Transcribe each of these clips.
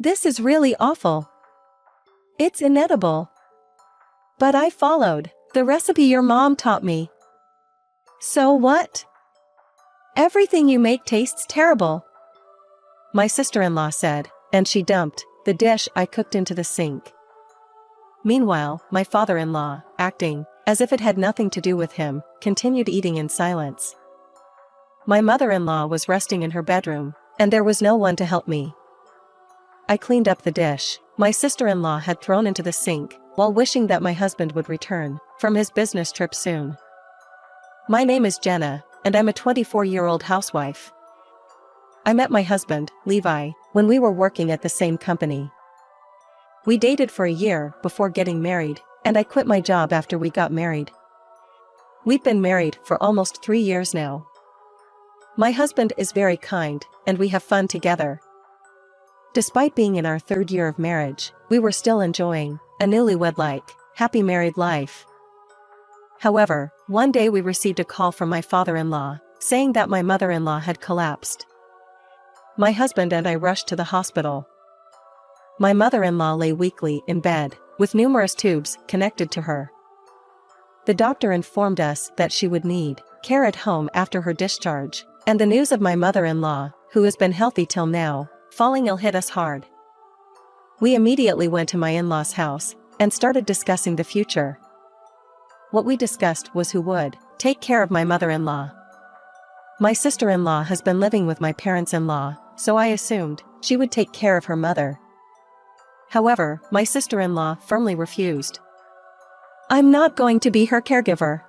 This is really awful. It's inedible. But I followed the recipe your mom taught me. So what? Everything you make tastes terrible, my sister-in-law said, and she dumped the dish I cooked into the sink. Meanwhile, my father-in-law, acting as if it had nothing to do with him, continued eating in silence. My mother-in-law was resting in her bedroom, and there was no one to help me. I cleaned up the dish my sister-in-law had thrown into the sink, while wishing that my husband would return from his business trip soon. My name is Jenna, and I'm a 24-year-old housewife. I met my husband, Levi, when we were working at the same company. We dated for a year before getting married, and I quit my job after we got married. We've been married for almost 3 years now. My husband is very kind, and we have fun together. Despite being in our 3rd year of marriage, we were still enjoying a newlywed-like, happy married life. However, one day we received a call from my father-in-law, saying that my mother-in-law had collapsed. My husband and I rushed to the hospital. My mother-in-law lay weakly in bed, with numerous tubes connected to her. The doctor informed us that she would need care at home after her discharge, and the news of my mother-in-law, who has been healthy till now, falling ill hit us hard. We immediately went to my in-laws' house, and started discussing the future. What we discussed was who would take care of my mother-in-law. My sister-in-law has been living with my parents-in-law, so I assumed she would take care of her mother. However, my sister-in-law firmly refused. I'm not going to be her caregiver.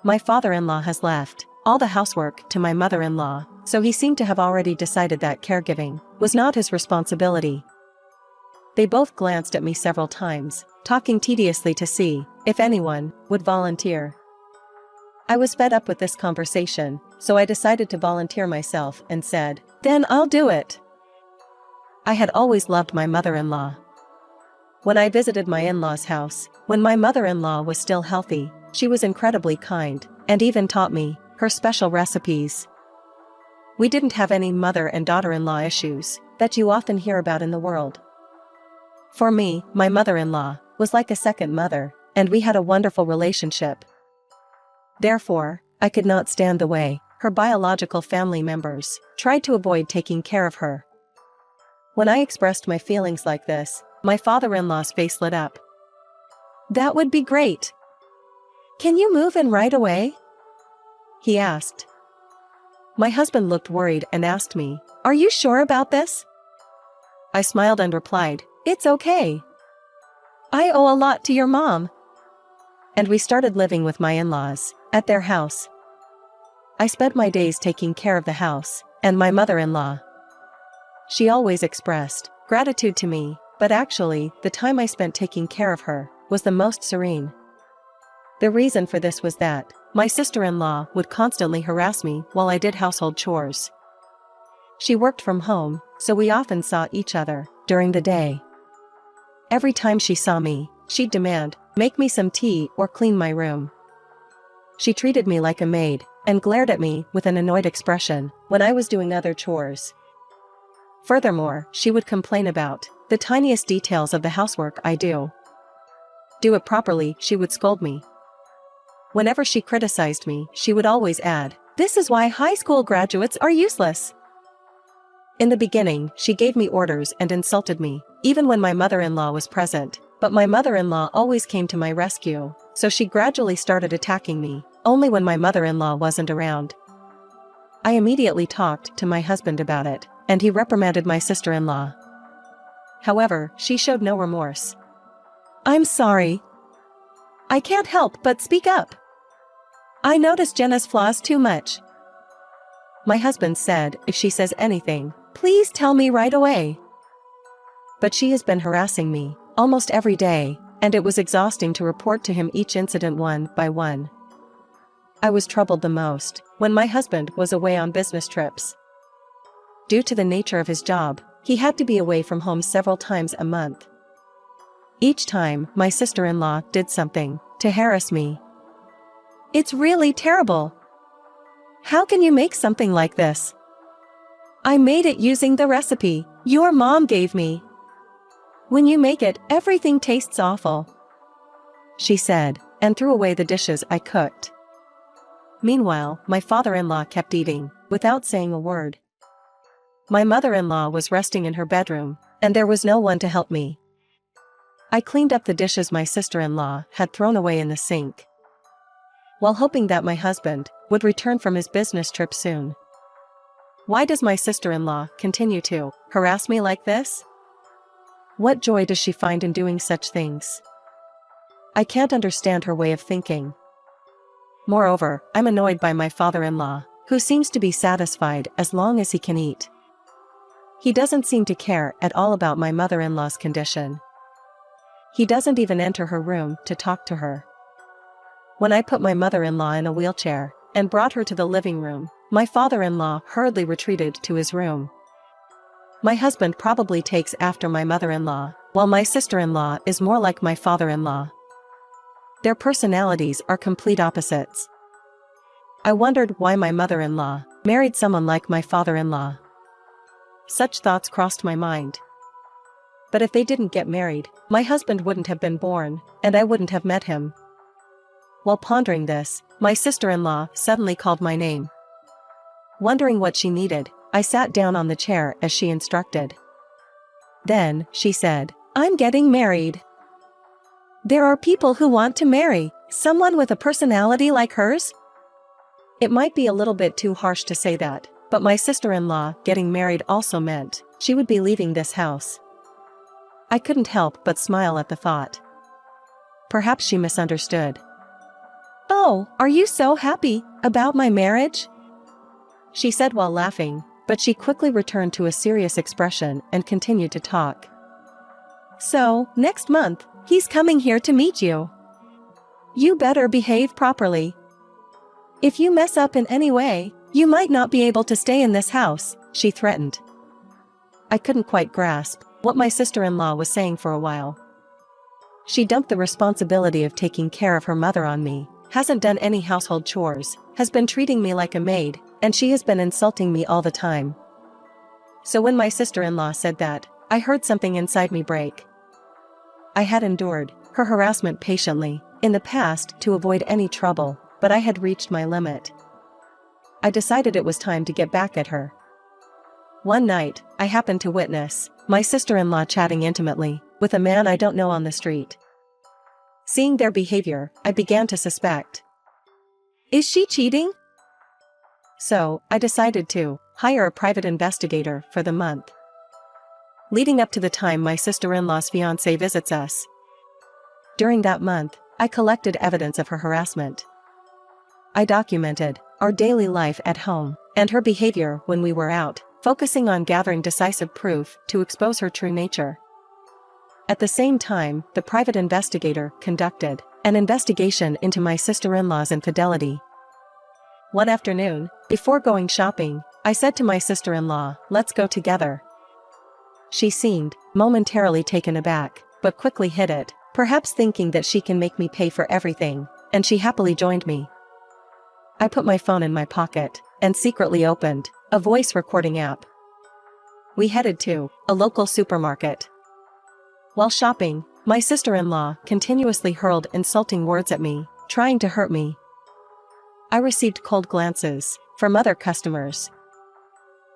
My father-in-law has left all the housework to my mother-in-law, so he seemed to have already decided that caregiving was not his responsibility. They both glanced at me several times, talking tediously to see if anyone would volunteer. I was fed up with this conversation, so I decided to volunteer myself and said, "Then I'll do it." I had always loved my mother-in-law. When I visited my in-laws' house, when my mother-in-law was still healthy, she was incredibly kind, and even taught me her special recipes. We didn't have any mother and daughter-in-law issues that you often hear about in the world. For me, my mother-in-law was like a second mother, and we had a wonderful relationship. Therefore, I could not stand the way her biological family members tried to avoid taking care of her. When I expressed my feelings like this, my father-in-law's face lit up. "That would be great. Can you move in right away?" he asked. My husband looked worried and asked me, "Are you sure about this?" I smiled and replied, "It's okay. I owe a lot to your mom." And we started living with my in-laws at their house. I spent my days taking care of the house and my mother-in-law. She always expressed gratitude to me, but actually, the time I spent taking care of her was the most serene. The reason for this was that my sister-in-law would constantly harass me while I did household chores. She worked from home, so we often saw each other during the day. Every time she saw me, she'd demand, "Make me some tea or clean my room." She treated me like a maid, and glared at me with an annoyed expression when I was doing other chores. Furthermore, she would complain about the tiniest details of the housework I do. Do it properly, she would scold me. Whenever she criticized me, she would always add, "This is why high school graduates are useless." In the beginning, she gave me orders and insulted me, even when my mother-in-law was present, but my mother-in-law always came to my rescue, so she gradually started attacking me, only when my mother-in-law wasn't around. I immediately talked to my husband about it, and he reprimanded my sister-in-law. However, she showed no remorse. "I'm sorry. I can't help but speak up. I notice Jenna's flaws too much." My husband said, "If she says anything, please tell me right away." But she has been harassing me almost every day, and it was exhausting to report to him each incident one by one. I was troubled the most when my husband was away on business trips. Due to the nature of his job, he had to be away from home several times a month. Each time, my sister-in-law did something to harass me. "It's really terrible. How can you make something like this? I made it using the recipe your mom gave me. When you make it, everything tastes awful, she said, and threw away the dishes I cooked. Meanwhile, my father-in-law kept eating, without saying a word. My mother-in-law was resting in her bedroom, and there was no one to help me. I cleaned up the dishes my sister-in-law had thrown away in the sink, while hoping that my husband would return from his business trip soon. Why does my sister-in-law continue to harass me like this? What joy does she find in doing such things? I can't understand her way of thinking. Moreover, I'm annoyed by my father-in-law, who seems to be satisfied as long as he can eat. He doesn't seem to care at all about my mother-in-law's condition. He doesn't even enter her room to talk to her. When I put my mother-in-law in a wheelchair and brought her to the living room, my father-in-law hurriedly retreated to his room. My husband probably takes after my mother-in-law, while my sister-in-law is more like my father-in-law. Their personalities are complete opposites. I wondered why my mother-in-law married someone like my father-in-law. Such thoughts crossed my mind. But if they didn't get married, my husband wouldn't have been born, and I wouldn't have met him. While pondering this, my sister-in-law suddenly called my name. Wondering what she needed, I sat down on the chair as she instructed. Then, she said, "I'm getting married. There are people who want to marry someone with a personality like hers." It might be a little bit too harsh to say that, but my sister-in-law getting married also meant she would be leaving this house. I couldn't help but smile at the thought. Perhaps she misunderstood. "Oh, are you so happy about my marriage?" she said while laughing, but she quickly returned to a serious expression and continued to talk. "So, next month, he's coming here to meet you. You better behave properly. If you mess up in any way, you might not be able to stay in this house," she threatened. I couldn't quite grasp what my sister-in-law was saying for a while. She dumped the responsibility of taking care of her mother on me, hasn't done any household chores, has been treating me like a maid, and she has been insulting me all the time. So when my sister-in-law said that, I heard something inside me break. I had endured her harassment patiently in the past to avoid any trouble, but I had reached my limit. I decided it was time to get back at her. One night, I happened to witness my sister-in-law chatting intimately with a man I don't know on the street. Seeing their behavior, I began to suspect. Is she cheating? So, I decided to hire a private investigator for the month leading up to the time my sister-in-law's fiancé visits us. During that month, I collected evidence of her harassment. I documented our daily life at home and her behavior when we were out, focusing on gathering decisive proof to expose her true nature. At the same time, the private investigator conducted an investigation into my sister-in-law's infidelity. One afternoon, before going shopping, I said to my sister-in-law, "Let's go together." She seemed momentarily taken aback, but quickly hid it, perhaps thinking that she can make me pay for everything, and she happily joined me. I put my phone in my pocket and secretly opened a voice recording app. We headed to a local supermarket. While shopping, my sister-in-law continuously hurled insulting words at me, trying to hurt me. I received cold glances from other customers.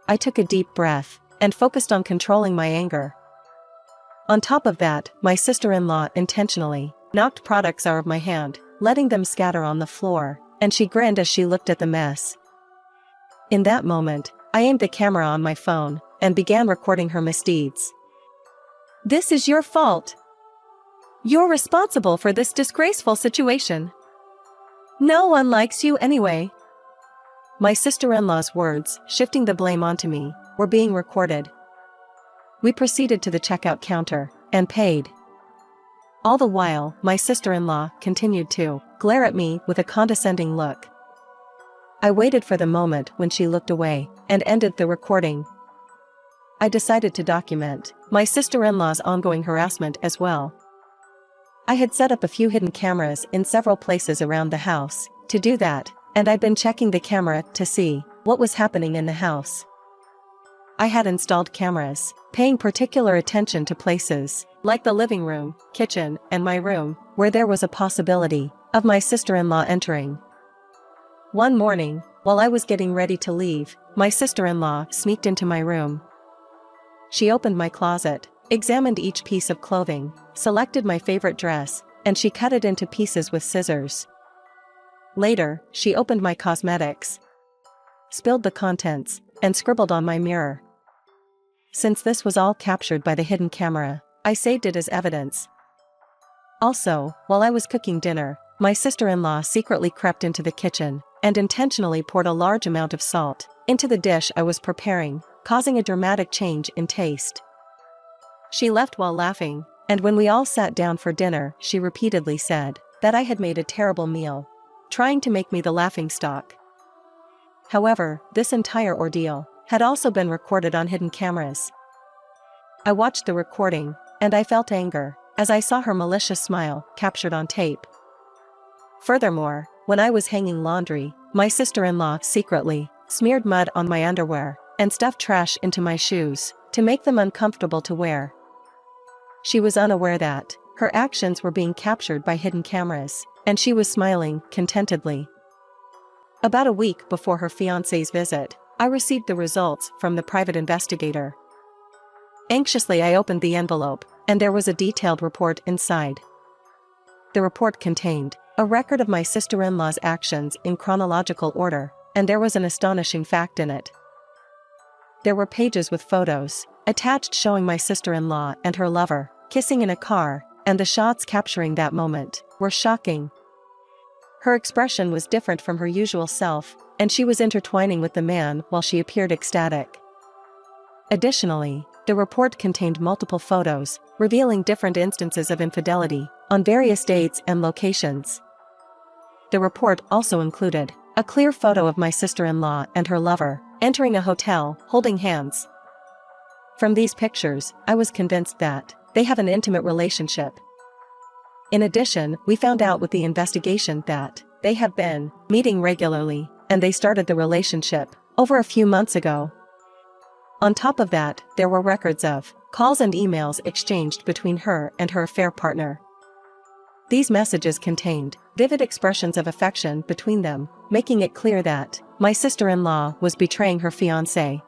I took a deep breath and focused on controlling my anger. On top of that, my sister-in-law intentionally knocked products out of my hand, letting them scatter on the floor, and she grinned as she looked at the mess. In that moment, I aimed the camera on my phone and began recording her misdeeds. "This is your fault. You're responsible for this disgraceful situation. No one likes you anyway." My sister-in-law's words, shifting the blame onto me, were being recorded. We proceeded to the checkout counter and paid. All the while, my sister-in-law continued to glare at me with a condescending look. I waited for the moment when she looked away and ended the recording. I decided to document my sister-in-law's ongoing harassment as well. I had set up a few hidden cameras in several places around the house to do that, and I'd been checking the camera to see what was happening in the house. I had installed cameras, paying particular attention to places, like the living room, kitchen, and my room, where there was a possibility of my sister-in-law entering. One morning, while I was getting ready to leave, my sister-in-law sneaked into my room. She opened my closet, examined each piece of clothing, selected my favorite dress, and she cut it into pieces with scissors. Later, she opened my cosmetics, spilled the contents, and scribbled on my mirror. Since this was all captured by the hidden camera, I saved it as evidence. Also, while I was cooking dinner, my sister-in-law secretly crept into the kitchen and intentionally poured a large amount of salt into the dish I was preparing, causing a dramatic change in taste. She left while laughing, and when we all sat down for dinner, she repeatedly said that I had made a terrible meal, trying to make me the laughingstock. However, this entire ordeal had also been recorded on hidden cameras. I watched the recording, and I felt anger as I saw her malicious smile captured on tape. Furthermore, when I was hanging laundry, my sister-in-law secretly smeared mud on my underwear and stuffed trash into my shoes to make them uncomfortable to wear. She was unaware that her actions were being captured by hidden cameras, and she was smiling contentedly. About a week before her fiancé's visit, I received the results from the private investigator. Anxiously, I opened the envelope, and there was a detailed report inside. The report contained a record of my sister-in-law's actions in chronological order, and there was an astonishing fact in it. There were pages with photos attached showing my sister-in-law and her lover kissing in a car, and the shots capturing that moment were shocking. Her expression was different from her usual self, and she was intertwining with the man while she appeared ecstatic. Additionally, the report contained multiple photos revealing different instances of infidelity on various dates and locations. The report also included a clear photo of my sister-in-law and her lover entering a hotel, holding hands. From these pictures, I was convinced that they have an intimate relationship. In addition, we found out with the investigation that they have been meeting regularly, and they started the relationship over a few months ago. On top of that, there were records of calls and emails exchanged between her and her affair partner. These messages contained vivid expressions of affection between them, making it clear that my sister-in-law was betraying her fiancé.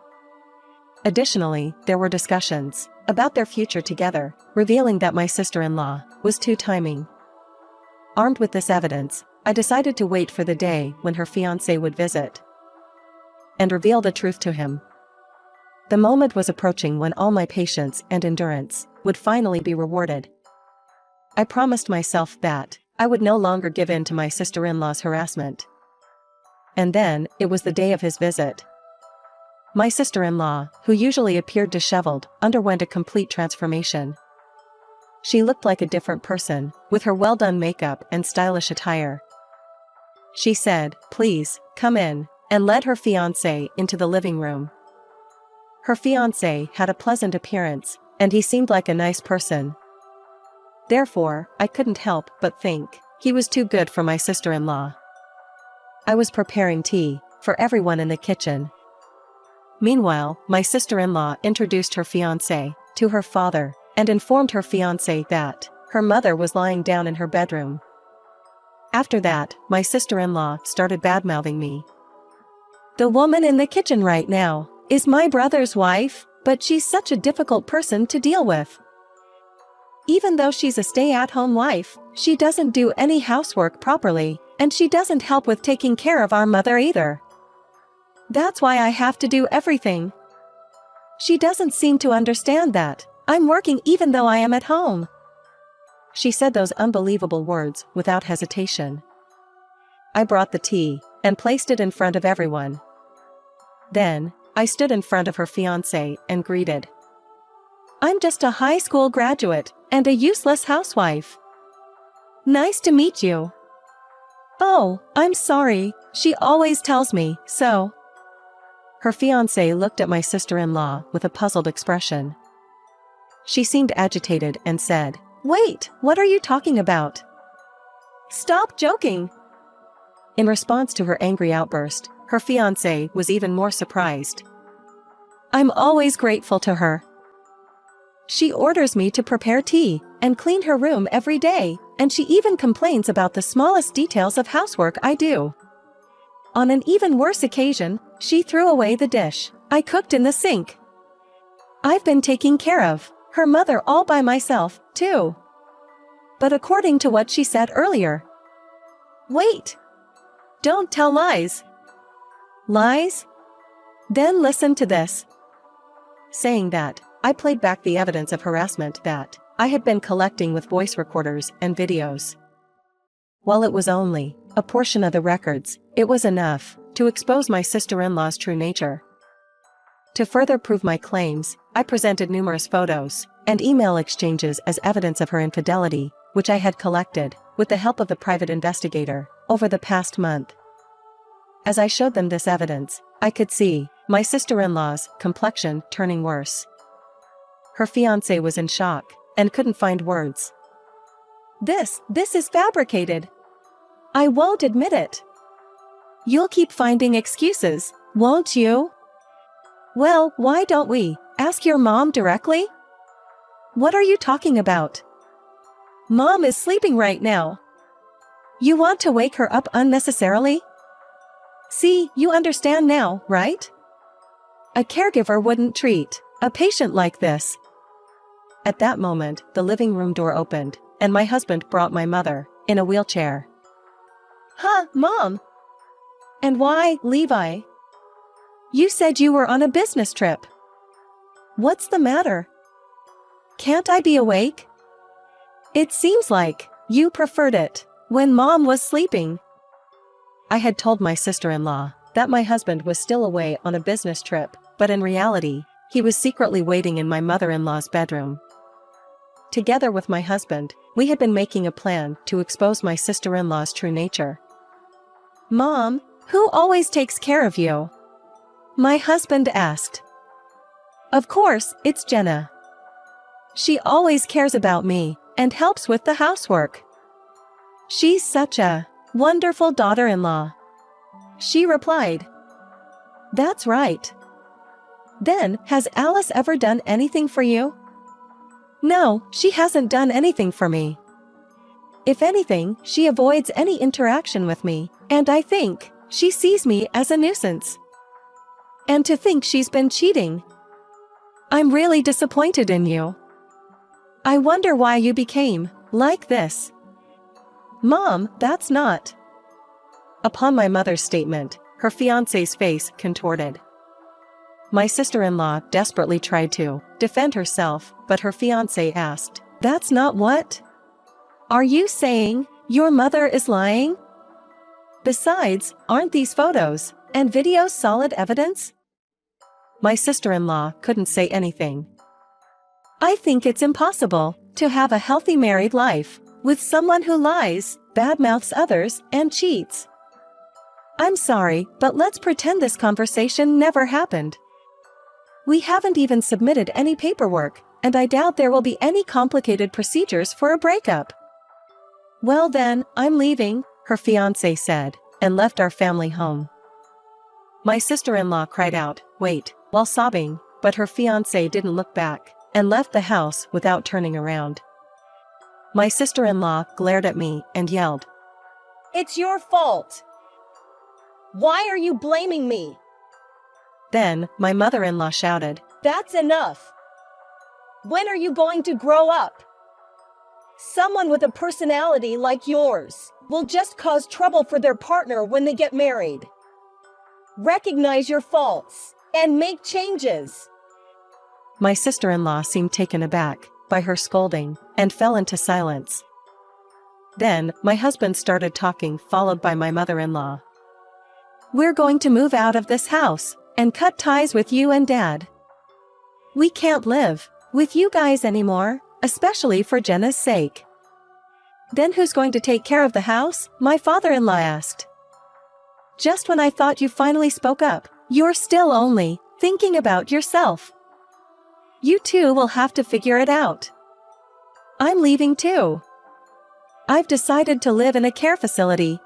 Additionally, there were discussions about their future together, revealing that my sister-in-law was two-timing. Armed with this evidence, I decided to wait for the day when her fiancé would visit and reveal the truth to him. The moment was approaching when all my patience and endurance would finally be rewarded. I promised myself that I would no longer give in to my sister-in-law's harassment. And then, it was the day of his visit. My sister-in-law, who usually appeared disheveled, underwent a complete transformation. She looked like a different person, with her well-done makeup and stylish attire. She said, "Please, come in," and led her fiancé into the living room. Her fiancé had a pleasant appearance, and he seemed like a nice person. Therefore, I couldn't help but think he was too good for my sister-in-law. I was preparing tea for everyone in the kitchen. Meanwhile, my sister-in-law introduced her fiancé to her father and informed her fiancé that her mother was lying down in her bedroom. After that, my sister-in-law started badmouthing me. "The woman in the kitchen right now is my brother's wife, but she's such a difficult person to deal with. Even though she's a stay-at-home wife, she doesn't do any housework properly, and she doesn't help with taking care of our mother either. That's why I have to do everything. She doesn't seem to understand that I'm working even though I am at home." She said those unbelievable words without hesitation. I brought the tea and placed it in front of everyone. Then, I stood in front of her fiancé and greeted. "I'm just a high school graduate and a useless housewife. Nice to meet you." "Oh, I'm sorry, she always tells me so." Her fiancé looked at my sister-in-law with a puzzled expression. She seemed agitated and said, "Wait, what are you talking about? Stop joking." In response to her angry outburst, her fiancé was even more surprised. I'm always grateful to her. She orders me to prepare tea and clean her room every day, and she even complains about the smallest details of housework I do. On an even worse occasion, she threw away the dish I cooked in the sink. I've been taking care of her mother all by myself, too. But according to what she said earlier. Wait! Don't tell lies. Lies? Then listen to this. Saying that, I played back the evidence of harassment that I had been collecting with voice recorders and videos. While it was only a portion of the records, it was enough to expose my sister-in-law's true nature. To further prove my claims, I presented numerous photos and email exchanges as evidence of her infidelity, which I had collected, with the help of the private investigator, over the past month. As I showed them this evidence, I could see my sister-in-law's complexion turning worse. Her fiancé was in shock and couldn't find words. This is fabricated. I won't admit it. You'll keep finding excuses, won't you? Well, why don't we ask your mom directly? What are you talking about? Mom is sleeping right now. You want to wake her up unnecessarily? See, you understand now, right? A caregiver wouldn't treat a patient like this. At that moment, the living room door opened, and my husband brought my mother, in a wheelchair. Huh, Mom? And why, Levi? You said you were on a business trip. What's the matter? Can't I be awake? It seems like you preferred it when Mom was sleeping. I had told my sister-in-law that my husband was still away on a business trip, but in reality, he was secretly waiting in my mother-in-law's bedroom. Together with my husband, we had been making a plan to expose my sister-in-law's true nature. Mom, who always takes care of you? My husband asked. Of course, it's Jenna. She always cares about me and helps with the housework. She's such a wonderful daughter-in-law. She replied. That's right. Then, has Alice ever done anything for you? No, she hasn't done anything for me. If anything, she avoids any interaction with me, and I think she sees me as a nuisance. And to think she's been cheating. I'm really disappointed in you. I wonder why you became like this. Mom, that's not. Upon my mother's statement, her fiancé's face contorted. My sister-in-law desperately tried to defend herself, but her fiancé asked, That's not what? Are you saying your mother is lying? Besides, aren't these photos and videos solid evidence? My sister-in-law couldn't say anything. I think it's impossible to have a healthy married life with someone who lies, badmouths others, and cheats. I'm sorry, but let's pretend this conversation never happened. We haven't even submitted any paperwork, and I doubt there will be any complicated procedures for a breakup. Well then, I'm leaving, her fiancé said, and left our family home. My sister-in-law cried out, wait, while sobbing, but her fiancé didn't look back, and left the house without turning around. My sister-in-law glared at me and yelled, It's your fault! Why are you blaming me? Then, my mother-in-law shouted, That's enough! When are you going to grow up? Someone with a personality like yours will just cause trouble for their partner when they get married. Recognize your faults and make changes. My sister-in-law seemed taken aback by her scolding and fell into silence. Then, my husband started talking, followed by my mother-in-law. We're going to move out of this house and cut ties with you and Dad. We can't live with you guys anymore, especially for Jenna's sake. Then who's going to take care of the house? My father-in-law asked. Just when I thought you finally spoke up, you're still only thinking about yourself. You two will have to figure it out. I'm leaving too. I've decided to live in a care facility.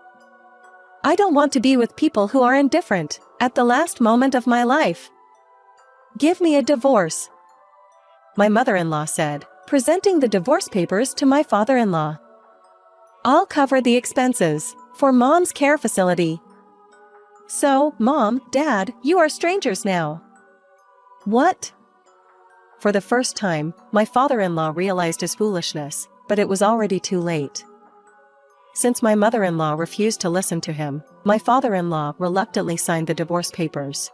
I don't want to be with people who are indifferent at the last moment of my life. Give me a divorce, my mother-in-law said, presenting the divorce papers to my father-in-law. I'll cover the expenses for Mom's care facility. So, Mom, Dad, you are strangers now. What? For the first time, my father-in-law realized his foolishness, but it was already too late. Since my mother-in-law refused to listen to him, my father-in-law reluctantly signed the divorce papers.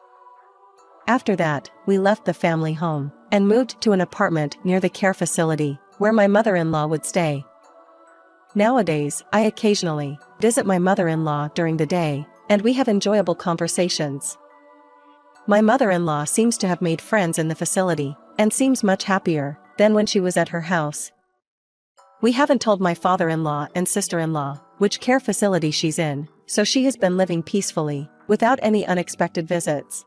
After that, we left the family home and moved to an apartment near the care facility, where my mother-in-law would stay. Nowadays, I occasionally visit my mother-in-law during the day, and we have enjoyable conversations. My mother-in-law seems to have made friends in the facility, and seems much happier than when she was at her house. We haven't told my father-in-law and sister-in-law which care facility she's in, so she has been living peacefully, without any unexpected visits.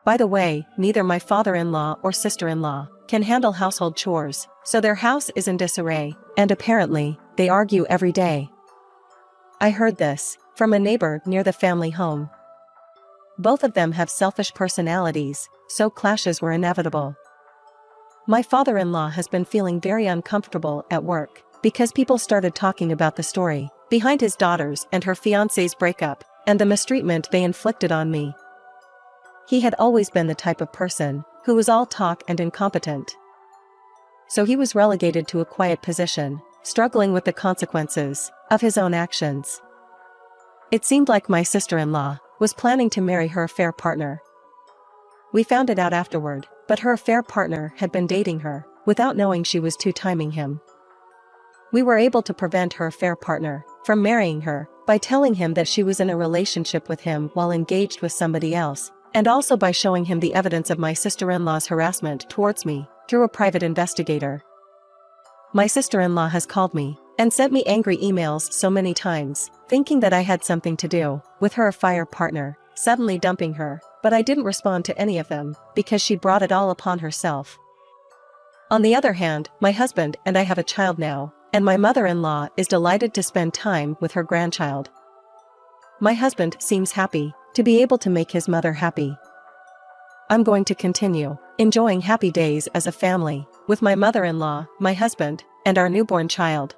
By the way, neither my father-in-law or sister-in-law can handle household chores, so their house is in disarray, and apparently, they argue every day. I heard this from a neighbor near the family home. Both of them have selfish personalities, so clashes were inevitable. My father-in-law has been feeling very uncomfortable at work, because people started talking about the story behind his daughter's and her fiancé's breakup, and the mistreatment they inflicted on me. He had always been the type of person who was all talk and incompetent. So he was relegated to a quiet position, struggling with the consequences of his own actions. It seemed like my sister-in-law was planning to marry her affair partner. We found it out afterward, but her affair partner had been dating her, without knowing she was two-timing him. We were able to prevent her affair partner from marrying her by telling him that she was in a relationship with him while engaged with somebody else, and also by showing him the evidence of my sister-in-law's harassment towards me through a private investigator. My sister-in-law has called me and sent me angry emails so many times, thinking that I had something to do with her affair partner suddenly dumping her, but I didn't respond to any of them because she brought it all upon herself. On the other hand, my husband and I have a child now, and my mother-in-law is delighted to spend time with her grandchild. My husband seems happy to be able to make his mother happy. I'm going to continue enjoying happy days as a family with my mother-in-law, my husband, and our newborn child.